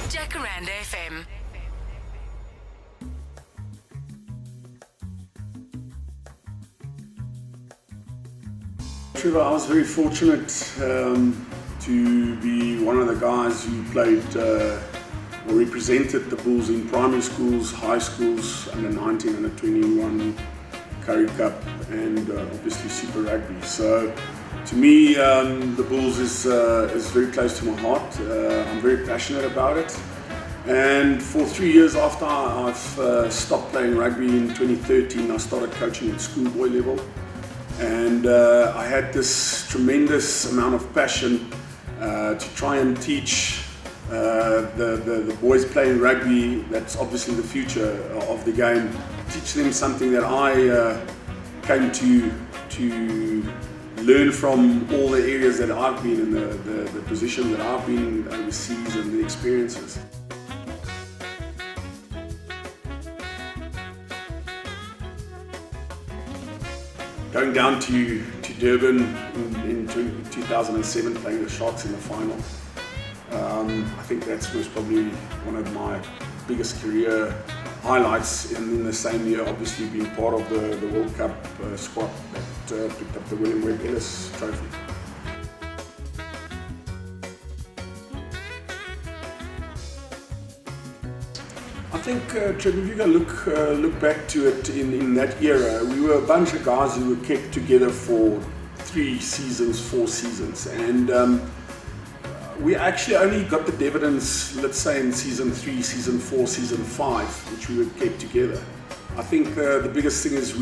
Jacaranda FM. Trevor, I was very fortunate to be one of the guys who played or represented the Bulls in primary schools, high schools, under 19, under 21, Currie Cup, and obviously Super Rugby. So to me, the Bulls is very close to my heart. I'm very passionate about it. And for 3 years after I've stopped playing rugby in 2013, I started coaching at schoolboy level. And I had this tremendous amount of passion to try and teach the boys playing rugby, that's obviously the future of the game, teach them something that I came to learn from all the areas that I've been in, the positions that I've been overseas, and the experiences. Going down to Durban in 2007, playing the Sharks in the final. I think that was probably one of my biggest career highlights. And in the same year, obviously being part of the World Cup squad that picked up the William Webb Ellis trophy. I think, Trevor, if you can look back to it in that era, we were a bunch of guys who were kept together for 3 seasons, 4 seasons, and we actually only got the dividends, let's say, in season 3, season 4, season 5, which we were kept together. I think the biggest thing is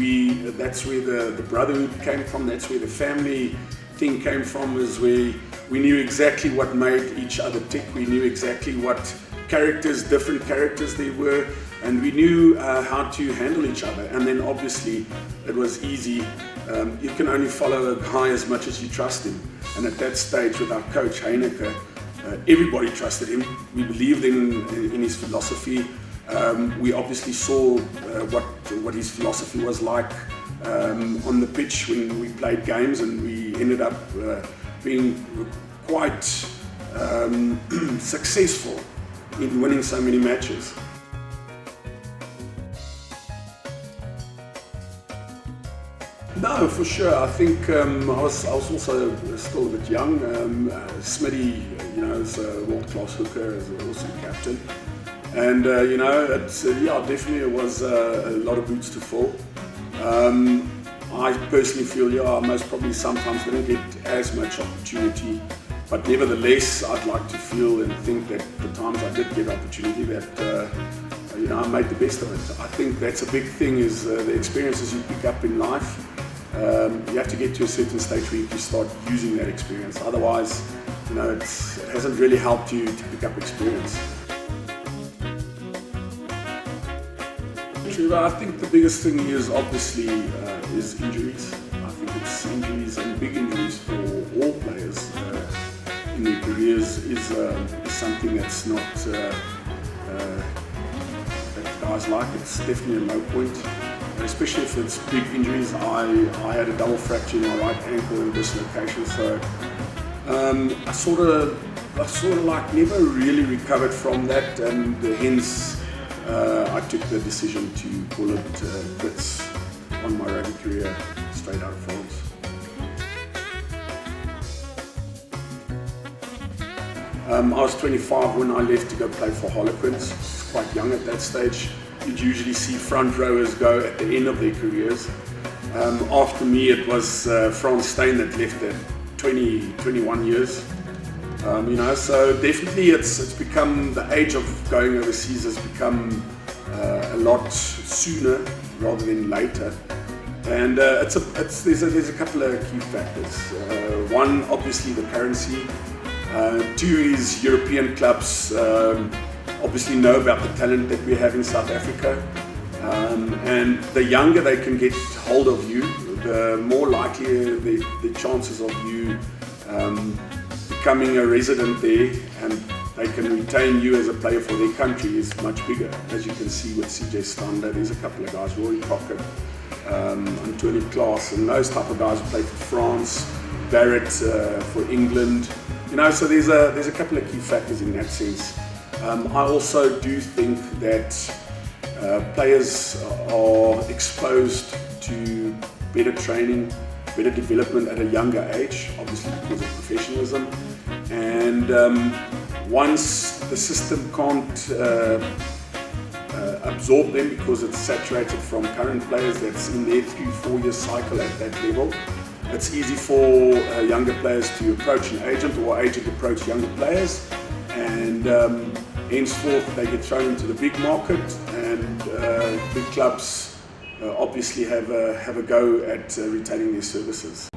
that's where the brotherhood came from, that's where the family thing came from, is where we knew exactly what made each other tick, we knew exactly what different characters they were, and we knew how to handle each other. And then obviously it was easy. You can only follow a guy as much as you trust him. And at that stage with our coach Heineke, everybody trusted him. We believed in his philosophy. We obviously saw what his philosophy was like on the pitch when we played games, and we ended up being quite successful in winning so many matches. No, for sure. I think I was also still a bit young. Smitty, is a world-class hooker, is an awesome captain, and definitely it was a lot of boots to fill. I personally feel, most probably sometimes didn't get as much opportunity. But nevertheless, I'd like to feel and think that the times I did get opportunity, that I made the best of it. I think that's a big thing, is the experiences you pick up in life. You have to get to a certain stage where you can start using that experience. Otherwise, it hasn't really helped you to pick up experience. I think the biggest thing is obviously is injuries. I think it's injuries, and big injuries for all players in their careers is something that's not that guys like. It's definitely a low point, especially if it's big injuries. I had a double fracture in my right ankle and dislocation, so I sort of like never really recovered from that, and hence I took the decision to call it quits on my rugby career straight out of France. I was 25 when I left to go play for Harlequins. I was quite young at that stage. You'd usually see front rowers go at the end of their careers. After me, it was Frans Steyn that left at 21 years. So definitely it's become, the age of going overseas has become a lot sooner rather than later. And there's a couple of key factors. One, obviously the currency. 2 is European clubs obviously know about the talent that we have in South Africa, and the younger they can get hold of you, the more likely the chances of you becoming a resident there, and they can retain you as a player for their country, is much bigger. As you can see with CJ Stander, there's a couple of guys, Rory Crockett, Anthony Klaas, and those type of guys who play for France, Barrett for England. So there's a couple of key factors in that sense. I also do think that players are exposed to better training, better development at a younger age, obviously because of professionalism. And once the system can't absorb them because it's saturated from current players that's in their 3-4 year cycle at that level, it's easy for younger players to approach an agent or agent approach younger players, and henceforth they get thrown into the big market, and big clubs obviously have a go at retaining their services.